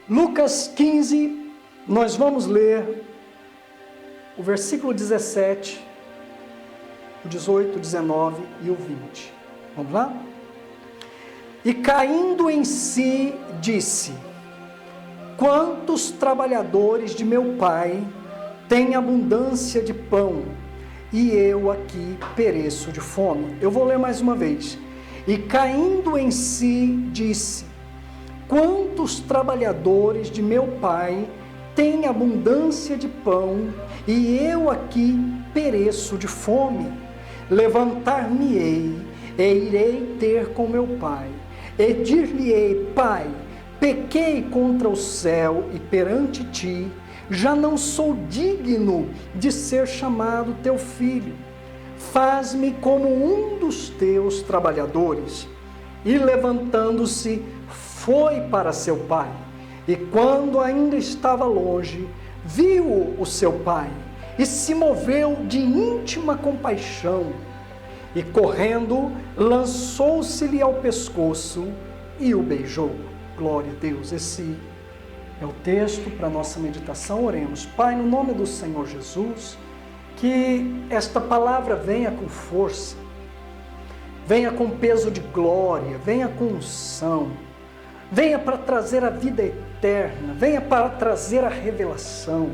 Lucas 15, nós vamos ler o versículo 17, o 18, o 19 e o 20. Vamos lá? E caindo em si, disse: quantos trabalhadores de meu pai têm abundância de pão, e eu aqui pereço de fome. Eu vou ler mais uma vez. E caindo em si, disse: quantos trabalhadores de meu pai têm abundância de pão, e eu aqui pereço de fome. Levantar-me-ei, e irei ter com meu pai, e dir-lhe-ei: Pai, pequei contra o céu e perante ti, já não sou digno de ser chamado teu filho. Faz-me como um dos teus trabalhadores. E levantando-se, foi para seu pai. E quando ainda estava longe, viu o seu pai, e se moveu de íntima compaixão. E correndo, lançou-se-lhe ao pescoço e o beijou. Glória a Deus. Esse é o texto para a nossa meditação. Oremos. Pai, no nome do Senhor Jesus, que esta palavra venha com força, venha com peso de glória, venha com unção, venha para trazer a vida eterna, venha para trazer a revelação,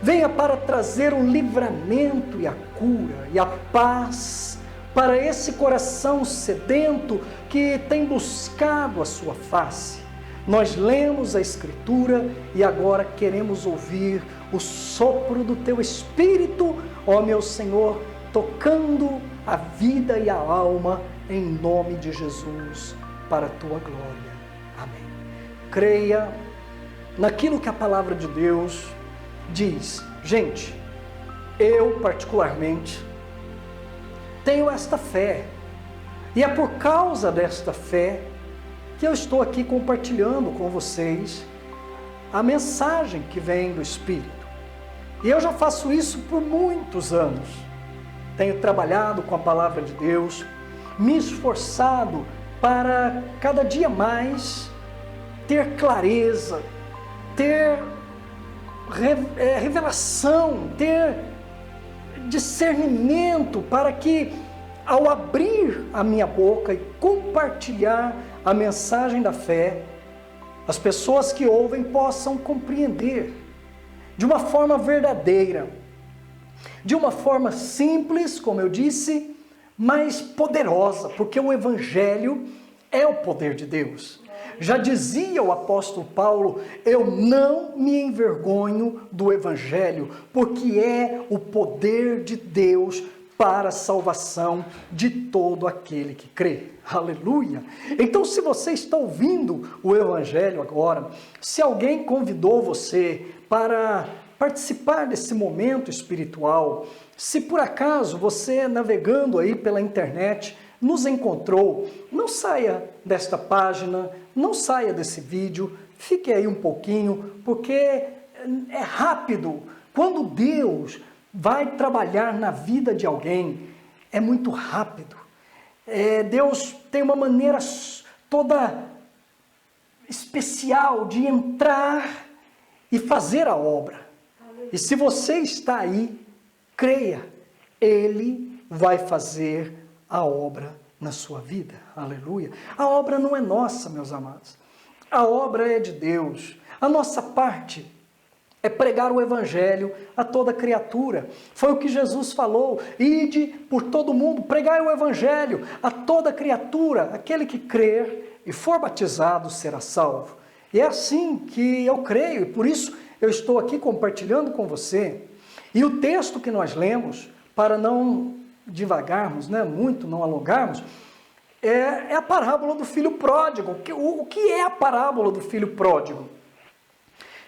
venha para trazer o livramento e a cura e a paz para esse coração sedento que tem buscado a sua face. Nós lemos a Escritura e agora queremos ouvir o sopro do Teu Espírito, ó meu Senhor, tocando a vida e a alma, em nome de Jesus, para a Tua glória. Amém. Creia naquilo que a palavra de Deus diz. Gente, eu particularmente tenho esta fé, e é por causa desta fé que eu estou aqui compartilhando com vocês a mensagem que vem do Espírito. E eu já faço isso por muitos anos. Tenho trabalhado com a palavra de Deus, me esforçado para cada dia mais ter clareza, ter revelação, ter discernimento, para que ao abrir a minha boca e compartilhar a mensagem da fé, as pessoas que ouvem possam compreender de uma forma verdadeira, de uma forma simples, como eu disse, mas poderosa, porque o Evangelho é o poder de Deus. Já dizia o apóstolo Paulo: eu não me envergonho do Evangelho, porque é o poder de Deus para a salvação de todo aquele que crê. Aleluia! Então, se você está ouvindo o Evangelho agora, se alguém convidou você para participar desse momento espiritual, se por acaso você, navegando aí pela internet, nos encontrou, não saia desta página, não saia desse vídeo, fique aí um pouquinho, porque é rápido. Quando Deus vai trabalhar na vida de alguém, é muito rápido. Deus tem uma maneira toda especial de entrar e fazer a obra. E se você está aí, creia, Ele vai fazer a obra na sua vida. Aleluia. A obra não é nossa, meus amados. A obra é de Deus. A nossa parte é pregar o Evangelho a toda criatura. Foi o que Jesus falou: ide por todo mundo, pregai o Evangelho a toda criatura. Aquele que crer e for batizado será salvo. E é assim que eu creio, e por isso eu estou aqui compartilhando com você. E o texto que nós lemos, para não divagarmos, muito, não alongarmos, é a parábola do filho pródigo. O que é a parábola do filho pródigo?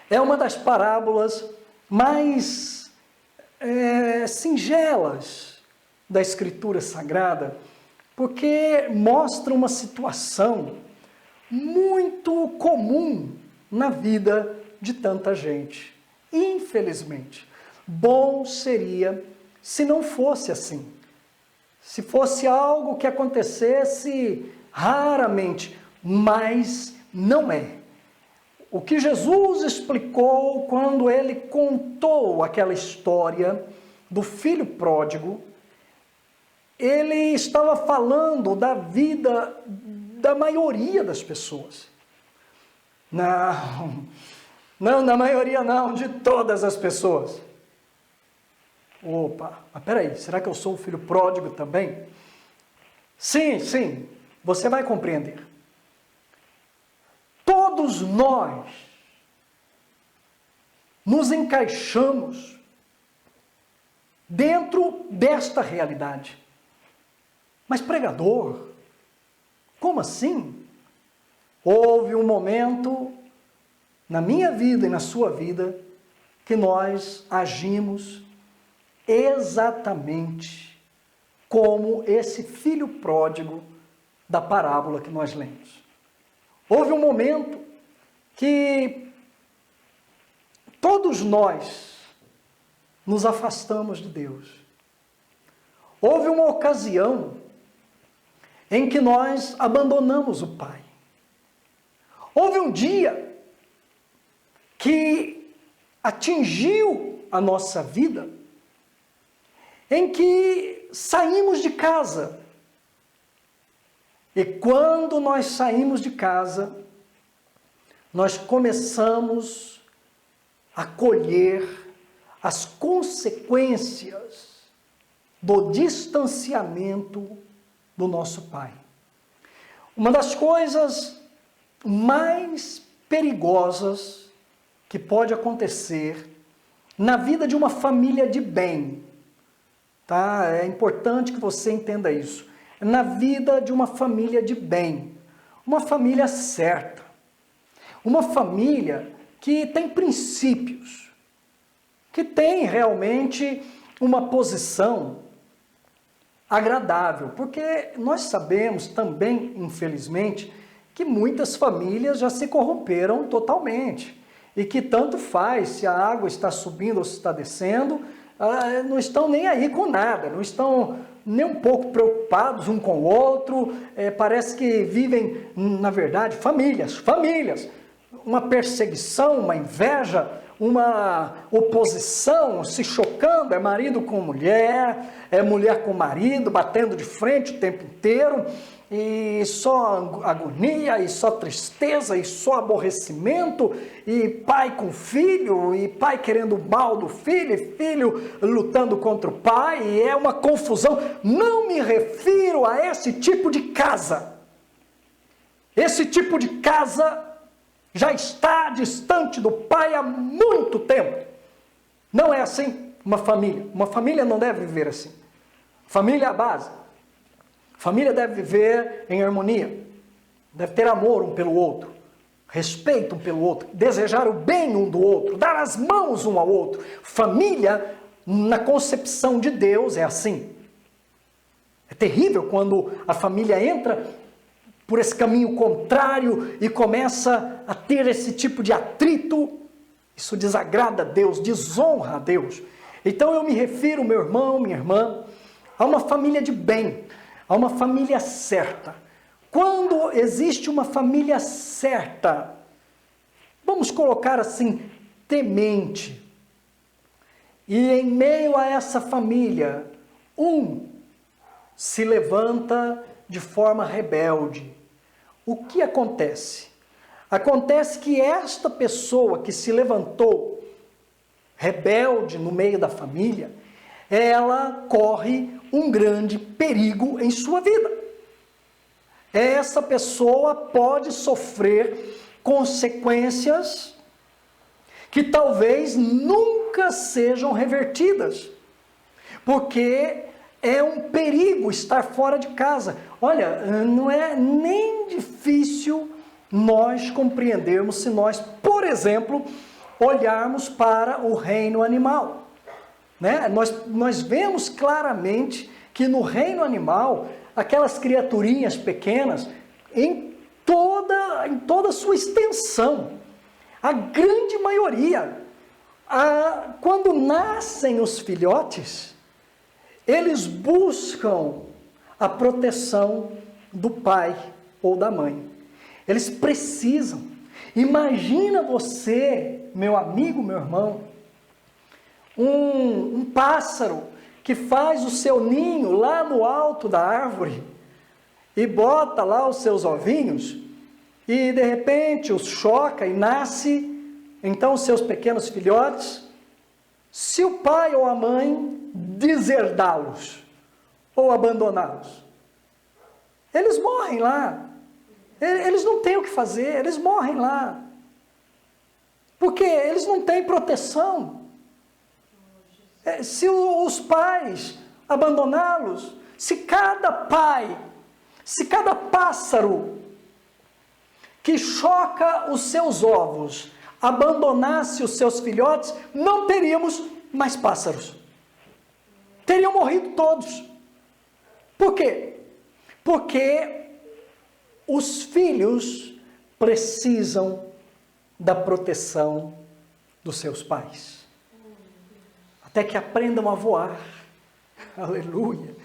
É uma das parábolas mais singelas da Escritura Sagrada, porque mostra uma situação muito comum na vida de tanta gente. Infelizmente, bom seria se não fosse assim. Se fosse algo que acontecesse raramente, mas não é. o que Jesus explicou quando ele contou aquela história do filho pródigo, ele estava falando da vida da maioria das pessoas. Não, da maioria não, de todas as pessoas. Opa, mas peraí, será que eu sou o filho pródigo também? Sim, você vai compreender. Todos nós nos encaixamos dentro desta realidade. Mas pregador, como assim? Houve um momento na minha vida e na sua vida que nós agimos exatamente como esse filho pródigo da parábola que nós lemos. Houve um momento que todos nós nos afastamos de Deus. Houve uma ocasião em que nós abandonamos o Pai. Houve um dia que atingiu a nossa vida, em que saímos de casa. E quando nós saímos de casa, nós começamos a colher as consequências do distanciamento do nosso Pai. Uma das coisas mais perigosas que pode acontecer na vida de uma família de bem, tá? É importante que você entenda isso. Na vida de uma família de bem, uma família certa, uma família que tem princípios, que tem realmente uma posição agradável, porque nós sabemos também, infelizmente, que muitas famílias já se corromperam totalmente, e que tanto faz se a água está subindo ou se está descendo, não estão nem aí com nada, não estão nem um pouco preocupados um com o outro, parece que vivem, na verdade, famílias, uma perseguição, uma inveja, uma oposição, se chocando, é marido com mulher, é mulher com marido, batendo de frente o tempo inteiro, e só agonia, e só tristeza, e só aborrecimento, e pai com filho, e pai querendo o mal do filho, e filho lutando contra o pai, e é uma confusão. Não me refiro a esse tipo de casa. Esse tipo de casa já está distante do pai há muito tempo. Não é assim uma família. Uma família não deve viver assim. Família é a base. Família deve viver em harmonia, deve ter amor um pelo outro, respeito um pelo outro, desejar o bem um do outro, dar as mãos um ao outro. Família, na concepção de Deus, é assim. É terrível quando a família entra por esse caminho contrário e começa a ter esse tipo de atrito. Isso desagrada a Deus, desonra a Deus. Então eu me refiro, meu irmão, minha irmã, a uma família de bem, a uma família certa. Quando existe uma família certa, vamos colocar assim, temente, e em meio a essa família, um se levanta de forma rebelde, o que acontece? Acontece que esta pessoa que se levantou rebelde no meio da família, ela corre um grande perigo em sua vida. Essa pessoa pode sofrer consequências que talvez nunca sejam revertidas, porque é um perigo estar fora de casa. Olha, não é nem difícil nós compreendermos se nós, por exemplo, olharmos para o reino animal. Né? Nós vemos claramente que no reino animal, aquelas criaturinhas pequenas, em toda a sua extensão, a grande maioria, quando nascem os filhotes, eles buscam a proteção do pai ou da mãe. Eles precisam, Imagina você, meu amigo, meu irmão, um pássaro que faz o seu ninho lá no alto da árvore e bota lá os seus ovinhos e de repente os choca e nasce então os seus pequenos filhotes. Se o pai ou a mãe deserdá-los ou abandoná-los, eles morrem lá. Eles não têm o que fazer, eles morrem lá. Porque eles não têm proteção. Se os pais abandoná-los, se cada pássaro que choca os seus ovos abandonasse os seus filhotes, não teríamos mais pássaros. Teriam morrido todos. Por quê? Porque os filhos precisam da proteção dos seus pais. Até que aprendam a voar. Aleluia.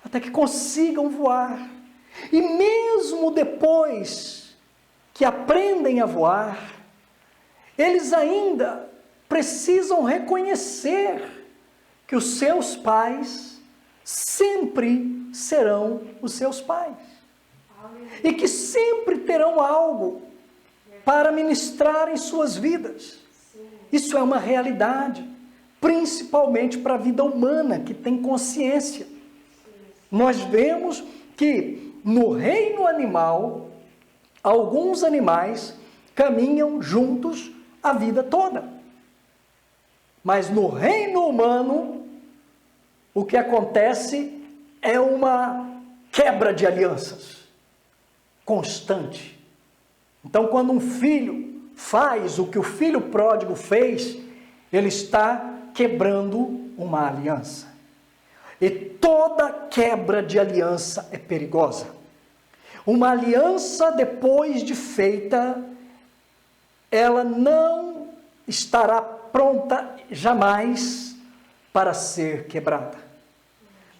Até que consigam voar. E mesmo depois que aprendem a voar, eles ainda precisam reconhecer que os seus pais sempre serão os seus pais. E que sempre terão algo para ministrar em suas vidas. Isso é uma realidade, principalmente para a vida humana, que tem consciência. Nós vemos que no reino animal, alguns animais caminham juntos a vida toda. Mas no reino humano, o que acontece é uma quebra de alianças constante. Então, quando um filho faz o que o filho pródigo fez, ele está quebrando uma aliança. E toda quebra de aliança é perigosa. Uma aliança, depois de feita, ela não estará pronta jamais para ser quebrada.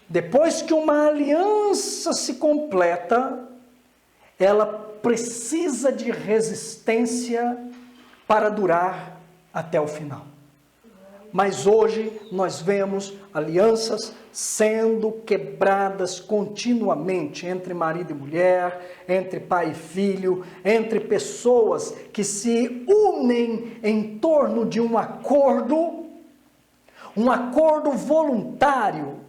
Depois que uma aliança se completa, ela precisa de resistência para durar até o final. Mas hoje nós vemos alianças sendo quebradas continuamente entre marido e mulher, entre pai e filho, entre pessoas que se unem em torno de um acordo voluntário,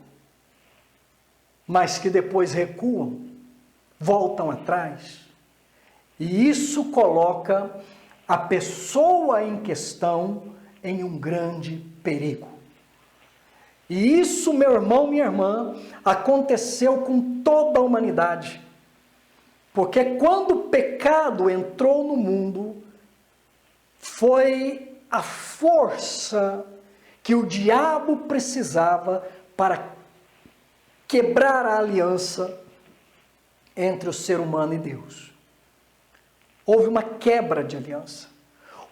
mas que depois recuam, voltam atrás. E isso coloca a pessoa em questão em um grande perigo. E isso, meu irmão, minha irmã, aconteceu com toda a humanidade. Porque quando o pecado entrou no mundo, foi a força que o diabo precisava para quebrar a aliança entre o ser humano e Deus. Houve uma quebra de aliança.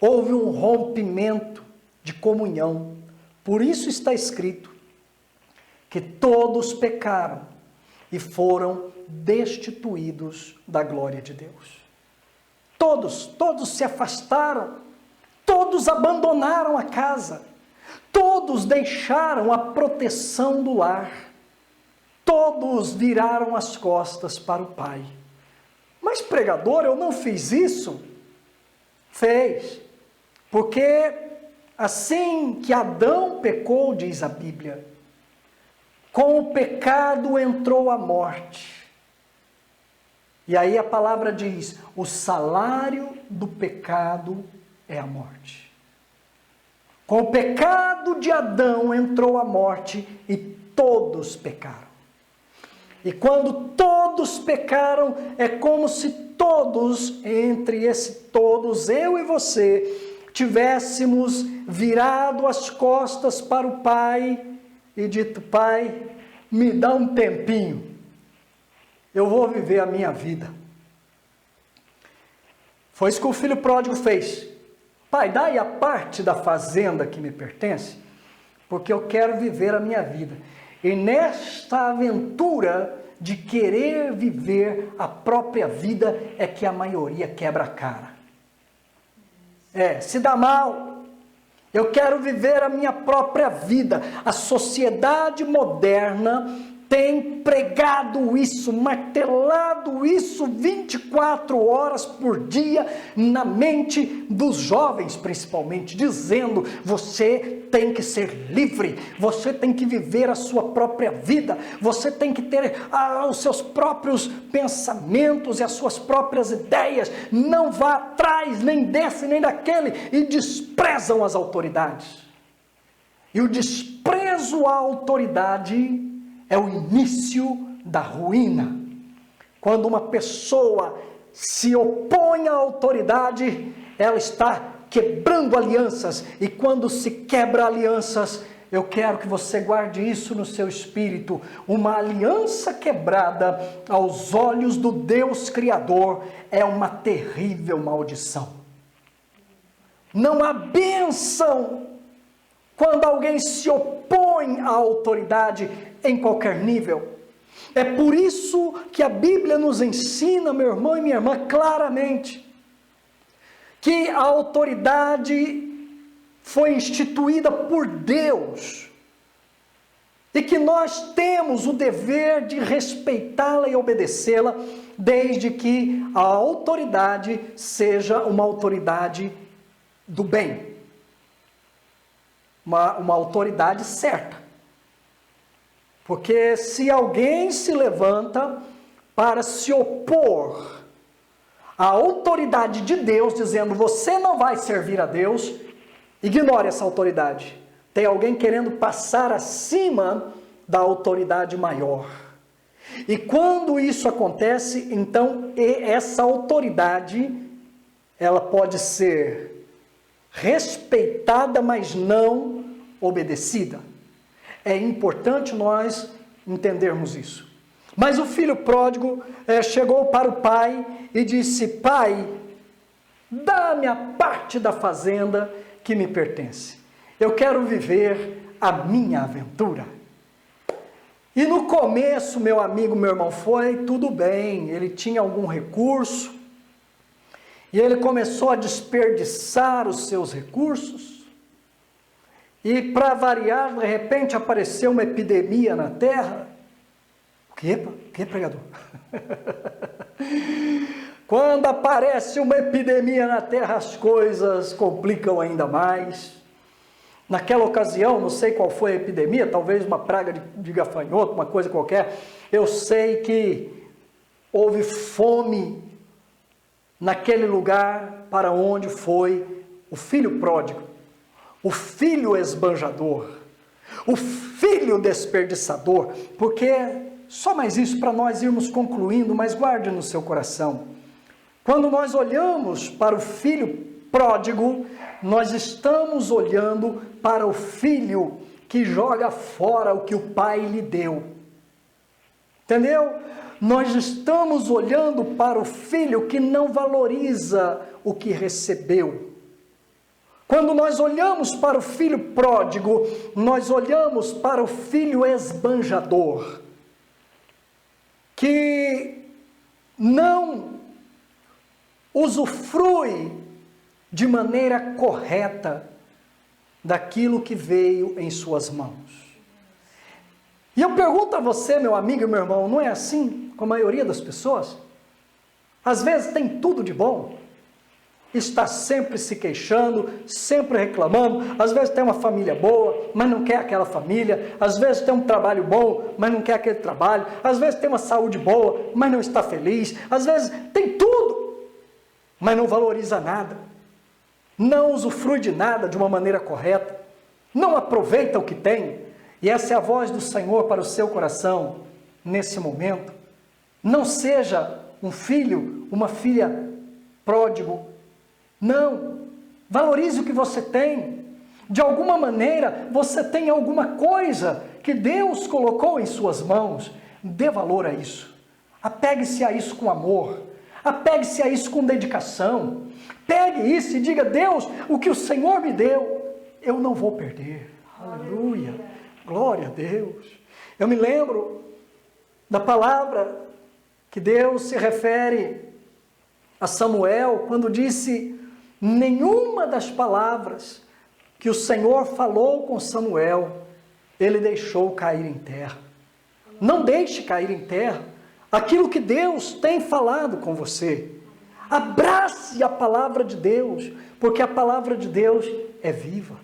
Houve um rompimento de comunhão. Por isso está escrito que todos pecaram e foram destituídos da glória de Deus. Todos se afastaram, todos abandonaram a casa, todos deixaram a proteção do lar, todos viraram as costas para o Pai. Mas pregador, eu não fiz isso? Fez, porque assim que Adão pecou, diz a Bíblia, com o pecado entrou a morte. E aí a palavra diz, o salário do pecado é a morte. Com o pecado de Adão entrou a morte e todos pecaram. E quando todos pecaram, é como se todos, entre esse todos, eu e você, tivéssemos virado as costas para o Pai e dito, Pai, me dá um tempinho, eu vou viver a minha vida. Foi isso que o filho pródigo fez. Pai, dá aí a parte da fazenda que me pertence, porque eu quero viver a minha vida. E nesta aventura de querer viver a própria vida é que a maioria quebra a cara. se dá mal. Eu quero viver a minha própria vida. A sociedade moderna tem pregado isso, martelado isso 24 horas por dia na mente dos jovens, principalmente, dizendo: você tem que ser livre, você tem que viver a sua própria vida, você tem que ter os seus próprios pensamentos e as suas próprias ideias, não vá atrás nem desse nem daquele, e desprezam as autoridades. E o desprezo à autoridade é o início da ruína. Quando uma pessoa se opõe à autoridade, ela está quebrando alianças. E quando se quebra alianças, eu quero que você guarde isso no seu espírito. Uma aliança quebrada aos olhos do Deus Criador é uma terrível maldição. Não há bênção quando alguém se opõe à autoridade em qualquer nível. É por isso que a Bíblia nos ensina, meu irmão e minha irmã, claramente, que a autoridade foi instituída por Deus e que nós temos o dever de respeitá-la e obedecê-la, desde que a autoridade seja uma autoridade do bem, uma autoridade certa. Porque se alguém se levanta para se opor à autoridade de Deus, dizendo: você não vai servir a Deus, ignore essa autoridade. Tem alguém querendo passar acima da autoridade maior. E quando isso acontece, então essa autoridade, ela pode ser respeitada, mas não obedecida. É importante nós entendermos isso. Mas o filho pródigo chegou para o pai e disse: pai, dá-me a parte da fazenda que me pertence. Eu quero viver a minha aventura. E no começo, meu amigo, meu irmão, foi tudo bem. Ele tinha algum recurso e ele começou a desperdiçar os seus recursos. E para variar, de repente apareceu uma epidemia na terra. O que, pregador? Quando aparece uma epidemia na terra, as coisas complicam ainda mais. Naquela ocasião, não sei qual foi a epidemia, talvez uma praga de gafanhoto, uma coisa qualquer. Eu sei que houve fome naquele lugar para onde foi o filho pródigo. O filho esbanjador, o filho desperdiçador, porque só mais isso para nós irmos concluindo, mas guarde no seu coração. Quando nós olhamos para o filho pródigo, nós estamos olhando para o filho que joga fora o que o pai lhe deu. Entendeu? Nós estamos olhando para o filho que não valoriza o que recebeu. Quando nós olhamos para o filho pródigo, nós olhamos para o filho esbanjador, que não usufrui de maneira correta daquilo que veio em suas mãos. E eu pergunto a você, meu amigo e meu irmão, não é assim com a maioria das pessoas? Às vezes tem tudo de bom, está sempre se queixando, sempre reclamando, às vezes tem uma família boa, mas não quer aquela família, às vezes tem um trabalho bom, mas não quer aquele trabalho, às vezes tem uma saúde boa, mas não está feliz, às vezes tem tudo, mas não valoriza nada, não usufrui de nada de uma maneira correta, não aproveita o que tem. E essa é a voz do Senhor para o seu coração nesse momento. Não seja um filho, uma filha pródigo. Não, valorize o que você tem. De alguma maneira, você tem alguma coisa que Deus colocou em suas mãos. Dê valor a isso. Apegue-se a isso com amor. Apegue-se a isso com dedicação. Pegue isso e diga: Deus, o que o Senhor me deu, eu não vou perder. Aleluia. Glória a Deus. Eu me lembro da palavra que Deus se refere a Samuel quando disse nenhuma das palavras que o Senhor falou com Samuel, ele deixou cair em terra. Não deixe cair em terra aquilo que Deus tem falado com você. Abrace a palavra de Deus, porque a palavra de Deus é viva.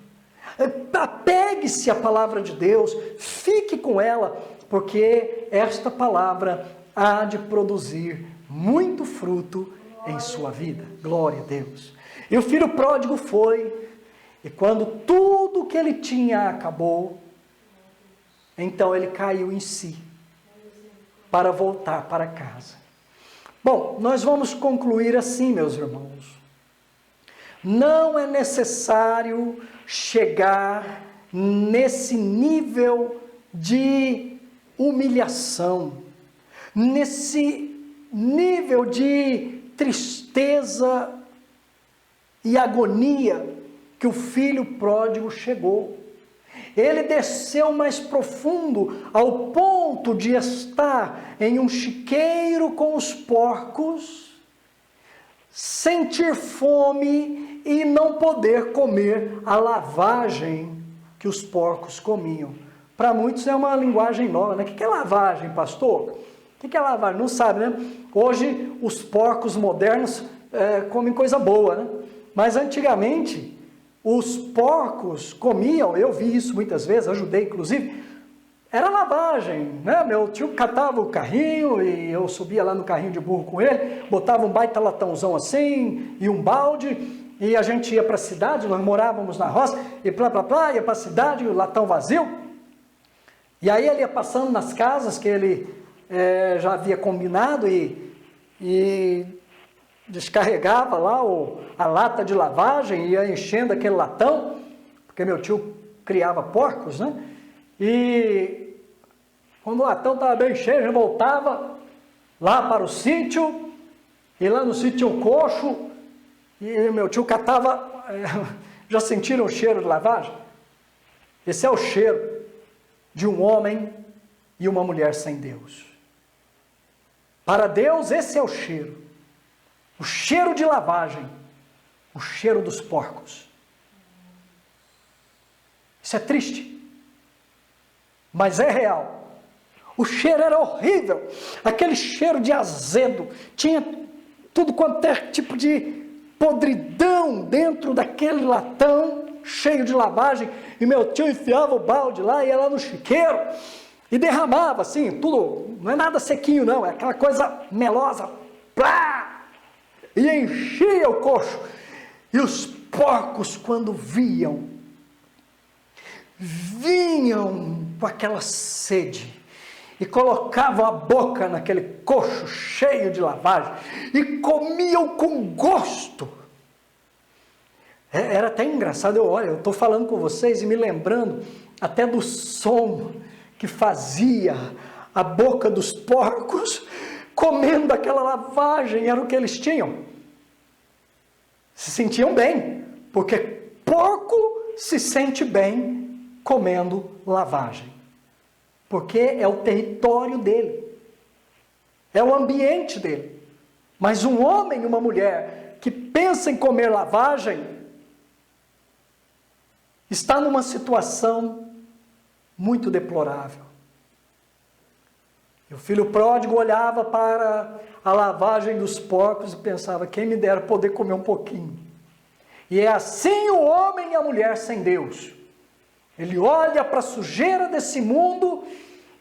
Apegue-se à palavra de Deus, fique com ela, porque esta palavra há de produzir muito fruto em sua vida. Glória a Deus. E o filho pródigo foi, e quando tudo que ele tinha acabou, então ele caiu em si, para voltar para casa. Bom, nós vamos concluir assim, meus irmãos. Não é necessário chegar nesse nível de humilhação, nesse nível de tristeza e agonia que o filho pródigo chegou. Ele desceu mais profundo, ao ponto de estar em um chiqueiro com os porcos, sentir fome e não poder comer a lavagem que os porcos comiam. Para muitos é uma linguagem nova, né? O que é lavagem, pastor? O que é lavagem? Não sabe, né? Hoje os porcos modernos comem coisa boa, né? Mas antigamente os porcos comiam, eu vi isso muitas vezes, ajudei inclusive, era lavagem, né? Meu tio catava o carrinho e eu subia lá no carrinho de burro com ele, botava um baita latãozão assim e um balde, e a gente ia para a cidade, nós morávamos na roça, e ia para a cidade, o latão vazio, e aí ele ia passando nas casas que ele já havia combinado e descarregava lá a lata de lavagem, ia enchendo aquele latão, porque meu tio criava porcos, né? E quando o latão estava bem cheio, ele voltava lá para o sítio, e lá no sítio tinha um coxo, e meu tio catava, já sentiram o cheiro de lavagem? Esse é o cheiro de um homem e uma mulher sem Deus. Para Deus esse é o cheiro de lavagem, o cheiro dos porcos. Isso é triste, mas é real. O cheiro era horrível, aquele cheiro de azedo, tinha tudo quanto é tipo de podridão dentro daquele latão cheio de lavagem, e meu tio enfiava o balde lá, ia lá no chiqueiro e derramava assim, tudo, não é nada sequinho não, é aquela coisa melosa, plá, e enchia o coxo. E os porcos, quando vinham com aquela sede e colocavam a boca naquele coxo cheio de lavagem e comiam com gosto. Era até engraçado. Eu estou falando com vocês e me lembrando até do som que fazia a boca dos porcos comendo aquela lavagem. Era o que eles tinham. Se sentiam bem, porque porco se sente bem comendo lavagem, porque é o território dele, é o ambiente dele. Mas um homem e uma mulher que pensa em comer lavagem está numa situação muito deplorável. E o filho pródigo olhava para a lavagem dos porcos e pensava, quem me dera poder comer um pouquinho. E é assim o homem e a mulher sem Deus. Ele olha para a sujeira desse mundo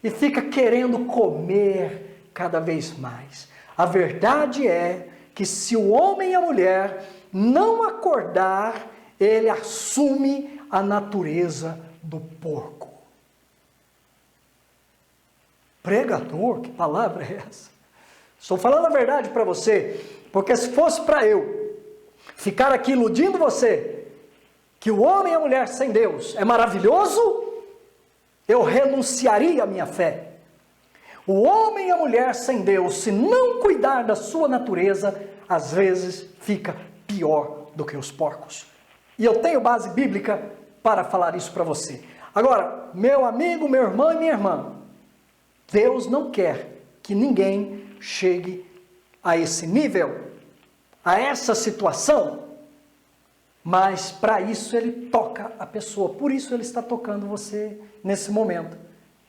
e fica querendo comer cada vez mais. A verdade é que se o homem e a mulher não acordar, ele assume a natureza do porco. Pregador, que palavra é essa? Estou falando a verdade para você, porque se fosse para eu ficar aqui iludindo você, que o homem e a mulher sem Deus é maravilhoso, eu renunciaria à minha fé. O homem e a mulher sem Deus, se não cuidar da sua natureza, às vezes fica pior do que os porcos. E eu tenho base bíblica para falar isso para você. Agora, meu amigo, meu irmão e minha irmã, Deus não quer que ninguém chegue a esse nível, a essa situação. Mas para isso ele toca a pessoa. Por isso ele está tocando você nesse momento.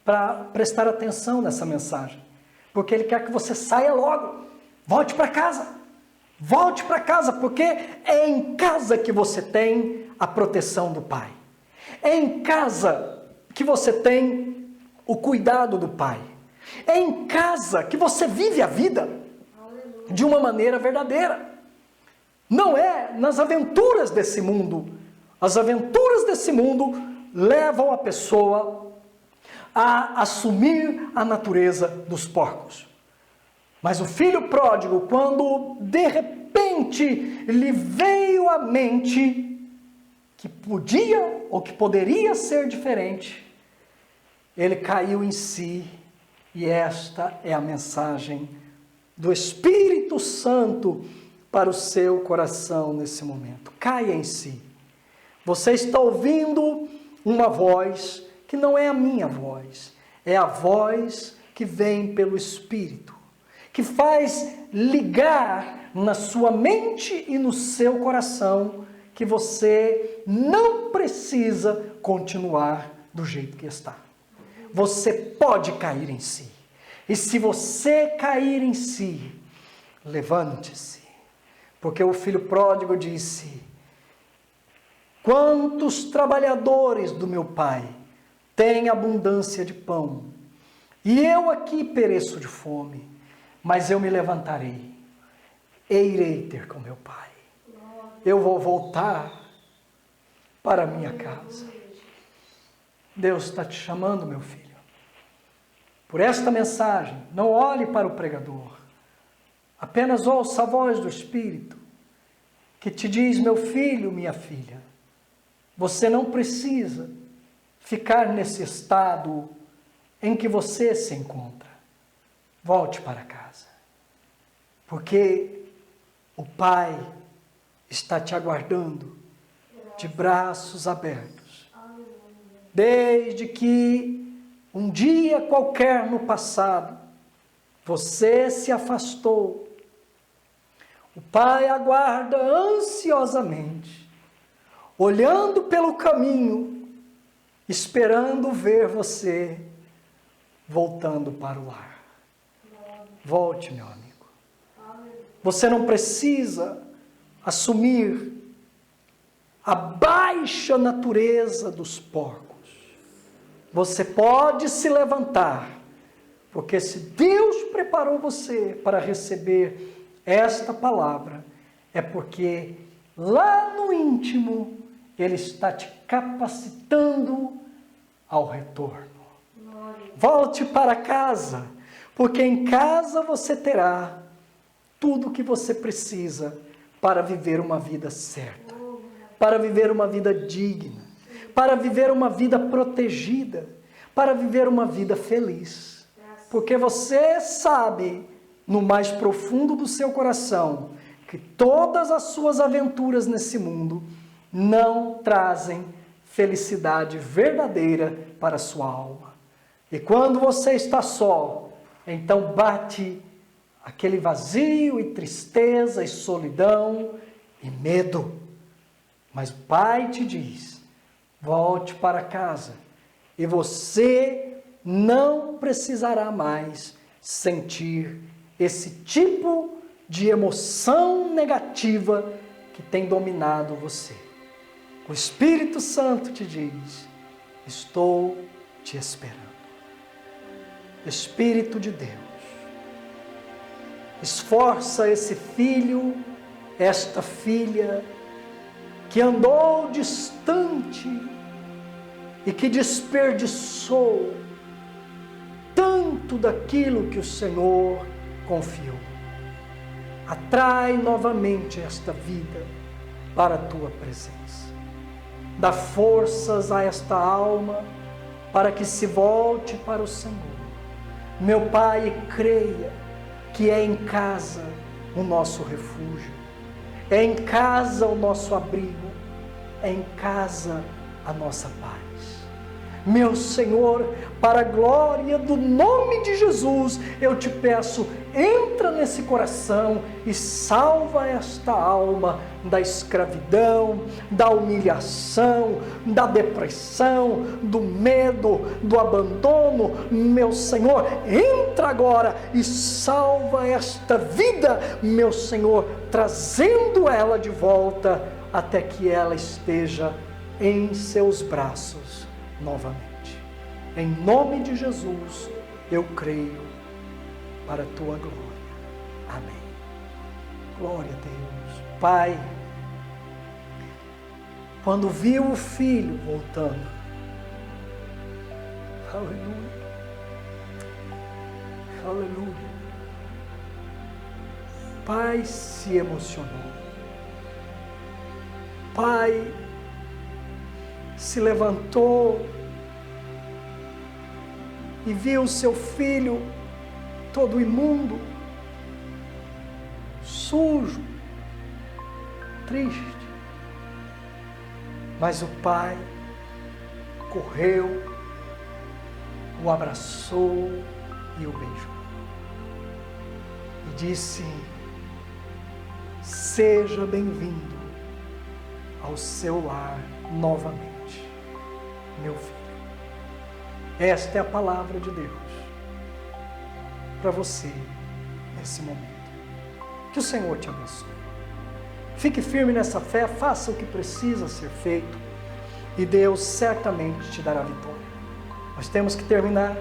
Para prestar atenção nessa mensagem. Porque ele quer que você saia logo. Volte para casa. Volte para casa, porque é em casa que você tem a proteção do Pai. É em casa que você tem o cuidado do Pai. É em casa que você vive a vida de uma maneira verdadeira. Não é nas aventuras desse mundo. As aventuras desse mundo levam a pessoa a assumir a natureza dos porcos. Mas o filho pródigo, quando de repente lhe veio à mente que podia ou que poderia ser diferente, ele caiu em si, e esta é a mensagem do Espírito Santo para o seu coração nesse momento. Caia em si. Você está ouvindo uma voz que não é a minha voz, é a voz que vem pelo Espírito, que faz ligar na sua mente e no seu coração que você não precisa continuar do jeito que está. Você pode cair em si. E se você cair em si, levante-se. Porque o filho pródigo disse: quantos trabalhadores do meu pai têm abundância de pão, e eu aqui pereço de fome, mas eu me levantarei e irei ter com meu pai. Eu vou voltar para a minha casa. Deus está te chamando, meu filho. Por esta mensagem, não olhe para o pregador. Apenas ouça a voz do Espírito, que te diz: meu filho, minha filha, você não precisa ficar nesse estado em que você se encontra. Volte para casa, porque o Pai está te aguardando de braços abertos. Desde que um dia qualquer no passado você se afastou, o Pai aguarda ansiosamente, olhando pelo caminho, esperando ver você voltando para o lar. Volte, meu amigo. Você não precisa assumir a baixa natureza dos porcos. Você pode se levantar, porque se Deus preparou você para receber esta palavra, é porque lá no íntimo Ele está te capacitando ao retorno. Volte para casa, porque em casa você terá tudo o que você precisa para viver uma vida certa, para viver uma vida digna, para viver uma vida protegida, para viver uma vida feliz. Porque você sabe, no mais profundo do seu coração, que todas as suas aventuras nesse mundo não trazem felicidade verdadeira para a sua alma. E quando você está só, então bate aquele vazio e tristeza e solidão e medo. Mas o Pai te diz: volte para casa e você não precisará mais sentir esse tipo de emoção negativa que tem dominado você. O Espírito Santo te diz: estou te esperando. Espírito de Deus, esforça esse filho, esta filha, que andou distante e que desperdiçou tanto daquilo que o Senhor confiou. Atrai novamente esta vida para a tua presença. Dá forças a esta alma para que se volte para o Senhor. Meu Pai, creia que é em casa o nosso refúgio, é em casa o nosso abrigo, é em casa a nossa paz. Meu Senhor, para a glória do nome de Jesus, eu te peço, entra nesse coração e salva esta alma da escravidão, da humilhação, da depressão, do medo, do abandono. Meu Senhor, entra agora e salva esta vida, meu Senhor, trazendo ela de volta até que ela esteja em seus braços novamente. Em nome de Jesus, eu creio para a tua glória. Amém. Glória a Deus. Pai, quando viu o filho voltando, aleluia, aleluia, Pai se emocionou. Pai se levantou e viu seu filho todo imundo, sujo, triste. Mas o pai correu, o abraçou e o beijou. E disse: seja bem-vindo ao seu lar novamente, meu filho. Esta é a palavra de Deus para você nesse momento. Que o Senhor te abençoe. Fique firme nessa fé, faça o que precisa ser feito e Deus certamente te dará vitória. Nós temos que terminar,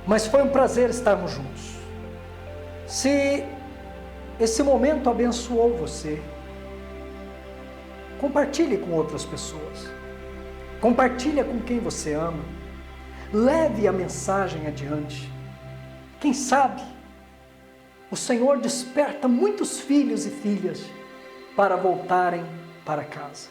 mas foi um prazer estarmos juntos. Se esse momento abençoou você, compartilhe com outras pessoas. Compartilhe com quem você ama. Leve a mensagem adiante. Quem sabe o Senhor desperta muitos filhos e filhas para voltarem para casa.